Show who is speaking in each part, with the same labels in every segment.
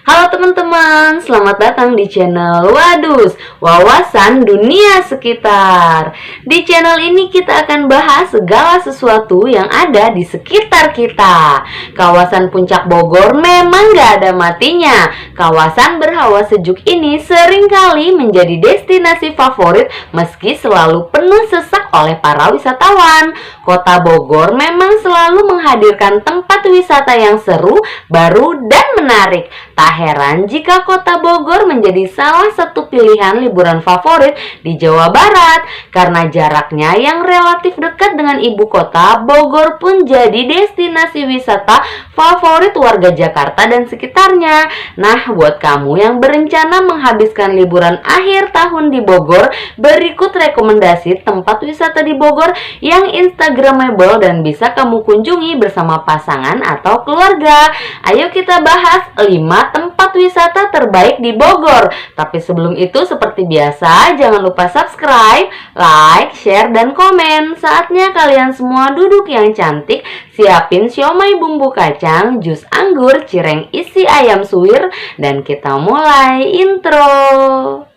Speaker 1: Halo teman-teman, selamat datang di channel Wadus, Wawasan Dunia Sekitar. Di channel ini kita akan bahas segala sesuatu yang ada di sekitar kita. Kawasan Puncak Bogor memang gak ada matinya. Kawasan berhawa sejuk ini seringkali menjadi destinasi favorit meski selalu penuh sesak oleh para wisatawan. Kota Bogor memang selalu menghadirkan tempat wisata yang seru, baru, dan menarik. Tak heran jika kota Bogor menjadi salah satu pilihan liburan favorit di Jawa Barat. Karena jaraknya yang relatif dekat dengan ibu kota, Bogor pun jadi destinasi wisata favorit warga Jakarta dan sekitarnya. Nah, buat kamu yang berencana menghabiskan liburan akhir tahun di Bogor, berikut rekomendasi tempat wisata di Bogor yang instagramable dan bisa kamu kunjungi bersama pasangan atau keluarga. Ayo kita bahas 5 tempat wisata terbaik di Bogor. Tapi sebelum itu, seperti biasa, jangan lupa subscribe, like, share, dan komen. Saatnya kalian semua duduk yang cantik, siapin siomay bumbu kacang, jus anggur, cireng isi ayam suwir, dan kita mulai intro.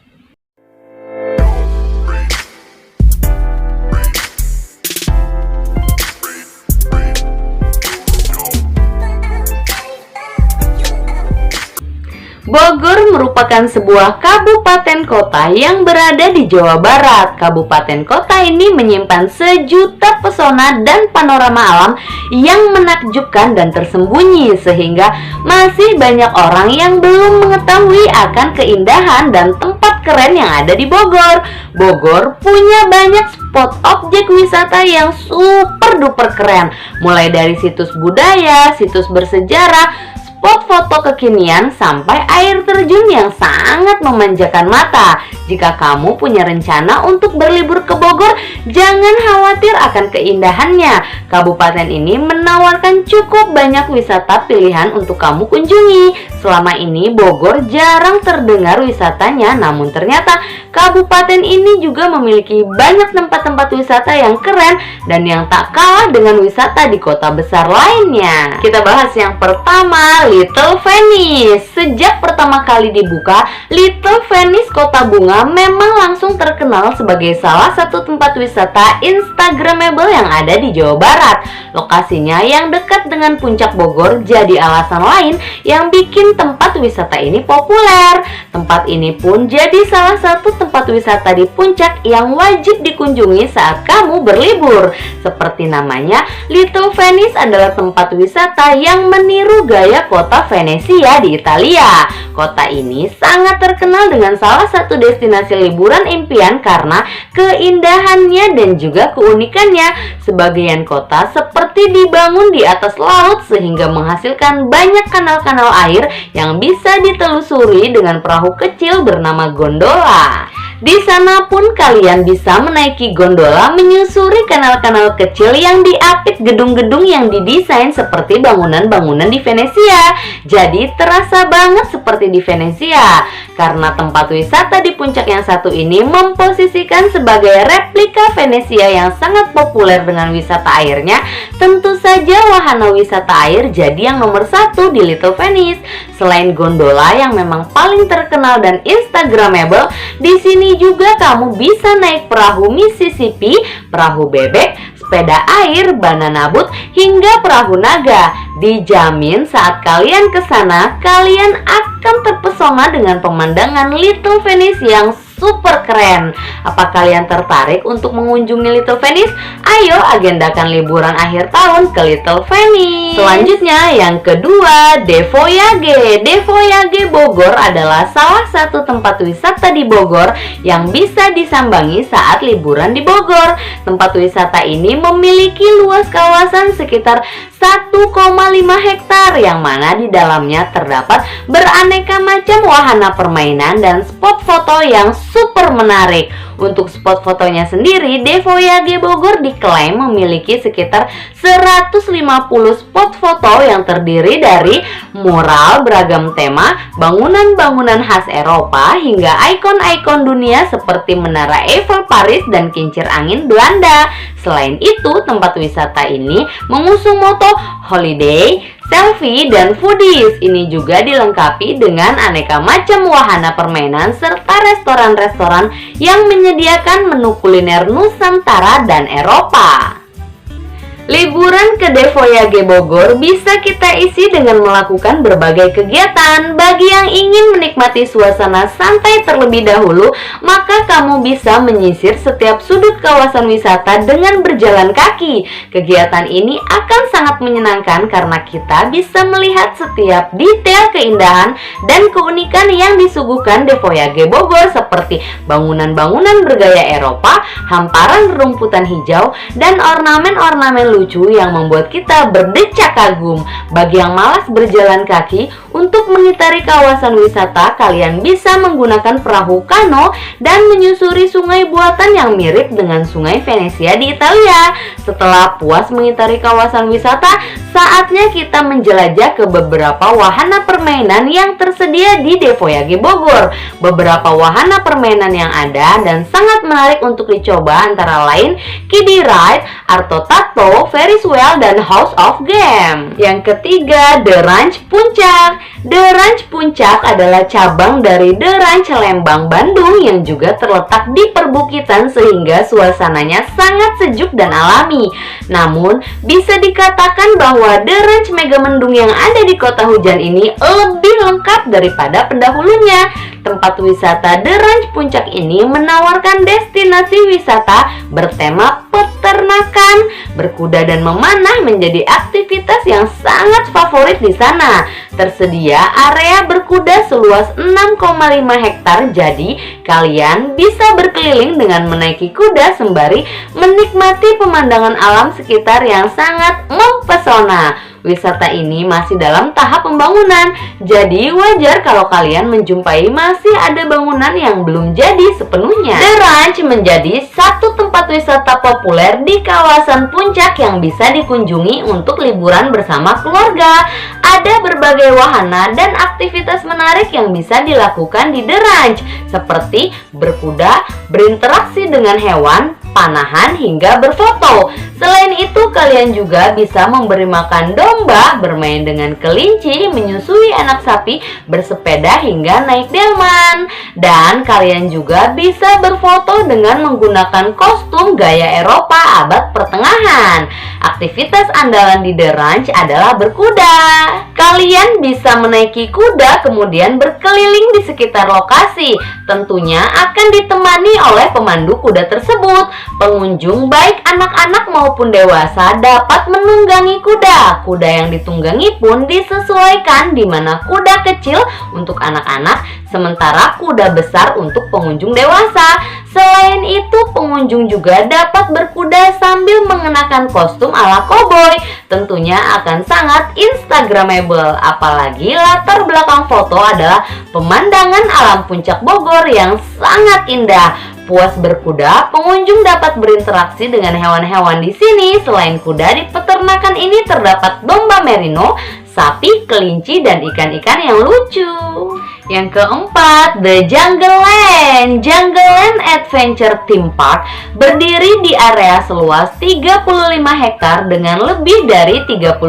Speaker 1: Bogor merupakan sebuah kabupaten kota yang berada di Jawa Barat. Kabupaten kota ini menyimpan sejuta pesona dan panorama alam yang menakjubkan dan tersembunyi, sehingga masih banyak orang yang belum mengetahui akan keindahan dan tempat keren yang ada di Bogor. Bogor punya banyak spot objek wisata yang super duper keren, mulai dari situs budaya, situs bersejarah, spot foto kekinian, sampai air terjun yang sangat memanjakan mata. Jika kamu punya rencana untuk berlibur ke Bogor, jangan khawatir akan keindahannya. Kabupaten ini menawarkan cukup banyak wisata pilihan untuk kamu kunjungi. Selama ini Bogor jarang terdengar wisatanya, namun ternyata kabupaten ini juga memiliki banyak tempat-tempat wisata yang keren dan yang tak kalah dengan wisata di kota besar lainnya. Kita bahas yang pertama, Little Venice. Sejak pertama kali dibuka, Little Venice Kota Bunga memang langsung terkenal sebagai salah satu tempat wisata instagramable yang ada di Jawa Barat. Lokasinya yang dekat dengan Puncak Bogor jadi alasan lain yang bikin tempat wisata ini populer. Tempat ini pun jadi salah satu tempat wisata di Puncak yang wajib dikunjungi saat kamu berlibur. Seperti namanya, Little Venice adalah tempat wisata yang meniru gaya kota Venesia di Italia. Kota ini sangat terkenal dengan salah satu destinasi liburan impian karena keindahannya dan juga keunikannya. Sebagian kota seperti dibangun di atas laut sehingga menghasilkan banyak kanal-kanal air yang bisa ditelusuri dengan perahu kecil bernama gondola. Di sana pun kalian bisa menaiki gondola menyusuri kanal-kanal kecil yang diapit gedung-gedung yang didesain seperti bangunan-bangunan di Venesia. Jadi terasa banget seperti di Venesia. Karena tempat wisata di puncak yang satu ini memposisikan sebagai replika Venesia yang sangat populer dengan wisata airnya, tentu saja wahana wisata air jadi yang nomor satu di Little Venice. Selain gondola yang memang paling terkenal dan instagramable, di sini juga kamu bisa naik perahu Mississippi, perahu bebek, sepeda air, banana boat, hingga perahu naga. Dijamin saat kalian ke sana, kalian akan terpesona dengan pemandangan Little Venice yang super keren. Apa kalian tertarik untuk mengunjungi Little Venice? Ayo agendakan liburan akhir tahun ke Little Venice. Selanjutnya yang kedua, De Voyage. De Voyage Bogor adalah salah satu tempat wisata di Bogor yang bisa disambangi saat liburan di Bogor. Tempat wisata ini memiliki luas kawasan sekitar 1,5 hektar yang mana di dalamnya terdapat beraneka macam wahana permainan dan spot foto yang super menarik. Untuk spot fotonya sendiri, De Voyage Bogor diklaim memiliki sekitar 150 spot foto yang terdiri dari mural beragam tema, bangunan-bangunan khas Eropa, hingga ikon-ikon dunia seperti Menara Eiffel Paris dan kincir angin Belanda. Selain itu, tempat wisata ini mengusung moto Holiday, selfie, dan foodies. Ini juga dilengkapi dengan aneka macam wahana permainan serta restoran-restoran yang menyediakan menu kuliner Nusantara dan Eropa. Liburan ke Devoyage Bogor bisa kita isi dengan melakukan berbagai kegiatan. Bagi yang ingin menikmati suasana santai terlebih dahulu, maka kamu bisa menyisir setiap sudut kawasan wisata dengan berjalan kaki. Kegiatan ini akan sangat menyenangkan karena kita bisa melihat setiap detail keindahan dan keunikan yang disuguhkan Devoyage Bogor, seperti bangunan-bangunan bergaya Eropa, hamparan rumputan hijau, dan ornamen-ornamen lucu yang membuat kita berdecak kagum. Bagi yang malas berjalan kaki, untuk mengitari kawasan wisata, kalian bisa menggunakan perahu kano dan menyusuri sungai buatan yang mirip dengan sungai Venesia di Italia. Setelah puas mengitari kawasan wisata, saatnya kita menjelajah ke beberapa wahana permainan yang tersedia di Devoyage Bogor. Beberapa wahana permainan yang ada dan sangat menarik untuk dicoba antara lain Kiddie Ride, Arto Tato, Ferris Wheel, dan House of Game. Yang ketiga, The Ranch Puncak. The Ranch Puncak adalah cabang dari The Ranch Lembang, Bandung yang juga terletak di perbukitan sehingga suasananya sangat sejuk dan alami. Namun, bisa dikatakan bahwa The Ranch Megamendung yang ada di Kota Hujan ini lebih lengkap daripada pendahulunya. Tempat wisata The Ranch Puncak ini menawarkan destinasi wisata bertema peternakan, berkuda dan memanah menjadi aktivitas yang sangat favorit di sana. Tersedia area berkuda seluas 6,5 hektar, jadi kalian bisa berkeliling dengan menaiki kuda sembari menikmati pemandangan alam sekitar yang sangat mempesona. Wisata ini masih dalam tahap pembangunan, jadi wajar kalau kalian menjumpai masih ada bangunan yang belum jadi sepenuhnya. The Ranch menjadi satu tempat wisata populer di kawasan puncak yang bisa dikunjungi untuk liburan bersama keluarga. Ada berbagai wahana dan aktivitas menarik yang bisa dilakukan di The Ranch, seperti berkuda, berinteraksi dengan hewan, panahan, hingga berfoto. Selain itu, kalian juga bisa memberi makan domba, bermain dengan kelinci, menyusui anak sapi, bersepeda, hingga naik delman. Dan kalian juga bisa berfoto dengan menggunakan kostum gaya Eropa abad pertengahan. Aktivitas andalan di The Ranch adalah berkuda. Kalian bisa menaiki kuda kemudian berkeliling di sekitar lokasi. Tentunya akan ditemani oleh pemandu kuda tersebut. Pengunjung baik anak-anak maupun dewasa dapat menunggangi kuda. Kuda yang ditunggangi pun disesuaikan, di mana kuda kecil untuk anak-anak, sementara kuda besar untuk pengunjung dewasa. Selain itu, pengunjung juga dapat berkuda sambil mengenakan kostum ala koboi. Tentunya akan sangat instagramable, apalagi latar belakang foto adalah pemandangan alam puncak Bogor yang sangat indah. Puas berkuda, pengunjung dapat berinteraksi dengan hewan-hewan di sini. Selain kuda, di peternakan ini terdapat domba merino, sapi, kelinci, dan ikan-ikan yang lucu. Yang keempat, The Jungle Land. Jungle Land Adventure Theme Park berdiri di area seluas 35 hektar dengan lebih dari 33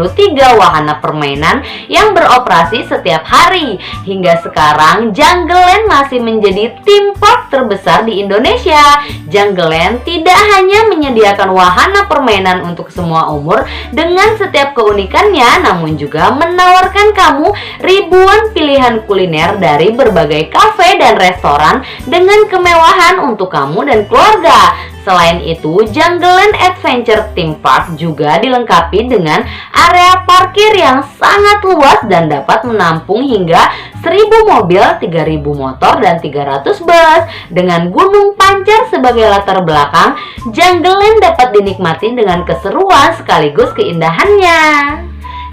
Speaker 1: wahana permainan yang beroperasi setiap hari. Hingga sekarang, Jungle Land masih menjadi theme park terbesar di Indonesia. Jungle Land tidak hanya menyediakan wahana permainan untuk semua umur dengan setiap keunikannya, namun juga menawarkan kamu ribuan pilihan kuliner dari berbagai kafe dan restoran dengan kemewahan untuk kamu dan keluarga. Selain itu, Jungle Land Adventure Theme Park juga dilengkapi dengan area parkir yang sangat luas dan dapat menampung hingga 1000 mobil, 3000 motor, dan 300 bus. Dengan Gunung Pancar sebagai latar belakang, Jungle Land dapat dinikmati dengan keseruan sekaligus keindahannya.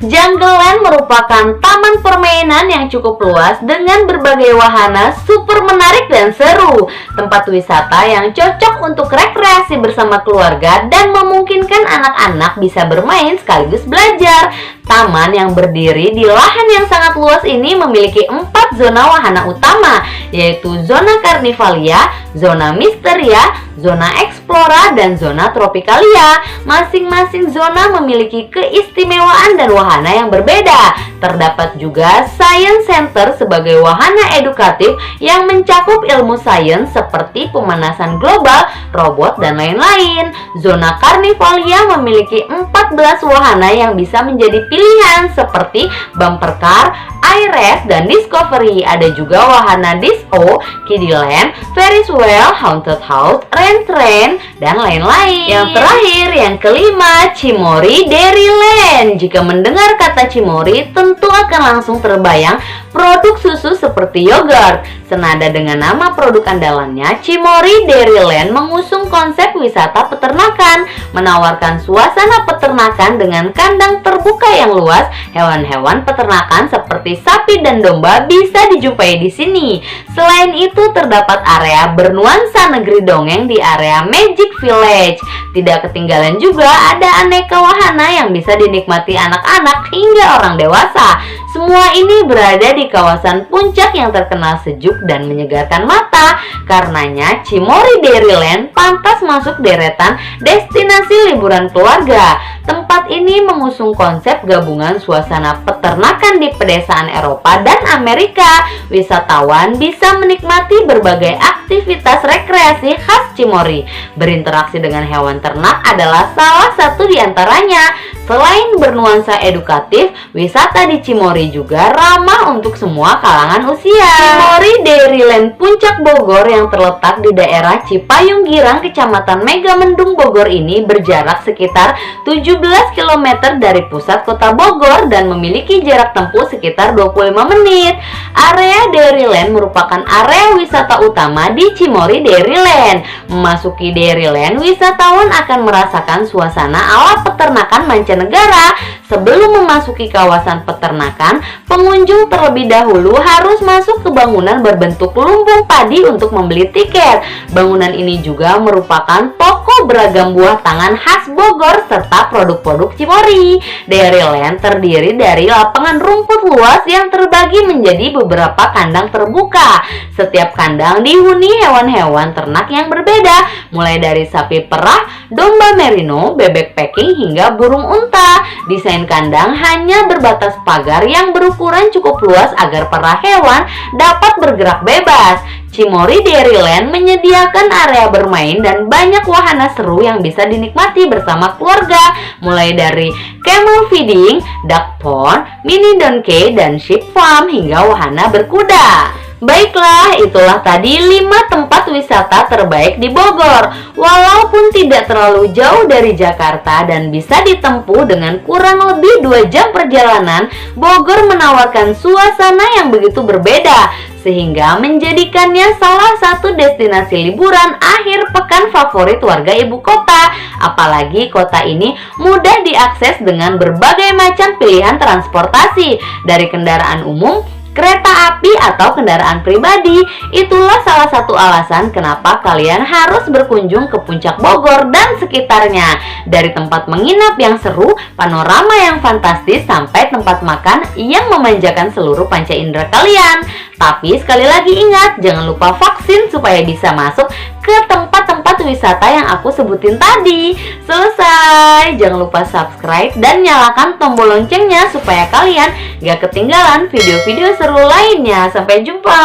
Speaker 1: Jungle Land merupakan taman permainan yang cukup luas dengan berbagai wahana super menarik dan seru. Tempat wisata yang cocok untuk rekreasi bersama keluarga dan memungkinkan anak-anak bisa bermain sekaligus belajar. Taman yang berdiri di lahan yang sangat luas ini memiliki 4 4 zona wahana utama, yaitu zona Carnivalia, zona Misteria, zona Explora, dan zona Tropicalia. Masing-masing zona memiliki keistimewaan dan wahana yang berbeda. Terdapat juga Science Center sebagai wahana edukatif yang mencakup ilmu sains seperti pemanasan global, robot, dan lain-lain. Zona Carnivalia memiliki 14 wahana yang bisa menjadi pilihan seperti bumper car, iRace, dan Discovery. Ada juga wahana Disco, Kiddyland, Ferris Wheel, Haunted House, Rain Train, dan lain-lain. Yang terakhir, yang kelima, Cimory Dairyland. Jika mendengar kata Cimory, tentu akan langsung terbayang produk susu seperti yogurt. Senada dengan nama produk andalannya, Cimory Dairyland mengusung konsep wisata peternakan, menawarkan suasana peternakan dengan kandang terbuka yang luas. Hewan-hewan peternakan seperti sapi dan domba bisa dijumpai di sini. Selain itu, terdapat area bernuansa negeri dongeng di area Magic Village. Tidak ketinggalan juga ada aneka wahana yang bisa dinikmati anak-anak hingga orang dewasa. Semua ini berada di kawasan puncak yang terkenal sejuk dan menyegarkan mata. Karenanya, Cimory Dairyland pantas masuk deretan destinasi liburan keluarga. Tempat ini mengusung konsep gabungan suasana peternakan di pedesaan Eropa dan Amerika. Wisatawan bisa menikmati berbagai aktivitas rekreasi khas Cimory. Berinteraksi dengan hewan ternak adalah salah satu di antaranya. Selain bernuansa edukatif, wisata di Cimory juga ramah untuk semua kalangan usia. Cimory Dairyland Puncak Bogor yang terletak di daerah Cipayung Girang, Kecamatan Megamendung, Bogor ini berjarak sekitar 17 km dari pusat kota Bogor dan memiliki jarak tempuh sekitar 25 menit. Area Dairyland merupakan area wisata utama di Cimory Dairyland. Memasuki Dairyland, wisatawan akan merasakan suasana ala peternakan mancanegara. Sebelum memasuki kawasan peternakan, pengunjung terlebih dahulu harus masuk ke bangunan berbentuk lumbung padi untuk membeli tiket. Bangunan ini juga merupakan toko beragam buah tangan khas Bogor serta produk-produk Cimory. Dairyland terdiri dari lapangan rumput luas yang terbagi menjadi beberapa kandang terbuka. Setiap kandang dihuni hewan-hewan ternak yang berbeda, mulai dari sapi perah, domba merino, bebek packing, hingga burung unta. Desain kandang hanya berbatas pagar yang berukuran cukup luas agar para hewan dapat bergerak bebas. Cimory Dairyland menyediakan area bermain dan banyak wahana seru yang bisa dinikmati bersama keluarga, mulai dari camel feeding, duck pond, mini donkey, dan sheep farm, hingga wahana berkuda. Baiklah, itulah tadi 5 tempat wisata terbaik di Bogor. Walaupun tidak terlalu jauh dari Jakarta dan bisa ditempuh dengan kurang lebih 2 jam perjalanan, Bogor menawarkan suasana yang begitu berbeda, sehingga menjadikannya salah satu destinasi liburan akhir pekan favorit warga ibu kota. Apalagi kota ini mudah diakses dengan berbagai macam pilihan transportasi, dari kendaraan umum, kereta api, atau kendaraan pribadi. Itulah salah satu alasan kenapa kalian harus berkunjung ke Puncak Bogor dan sekitarnya. Dari tempat menginap yang seru, panorama yang fantastis, sampai tempat makan yang memanjakan seluruh panca indera kalian. Tapi sekali lagi ingat, jangan lupa vaksin supaya bisa masuk ke tempat-tempat wisata yang aku sebutin tadi. Selesai. Jangan lupa subscribe dan nyalakan tombol loncengnya supaya kalian gak ketinggalan video-video seru lainnya. Sampai jumpa.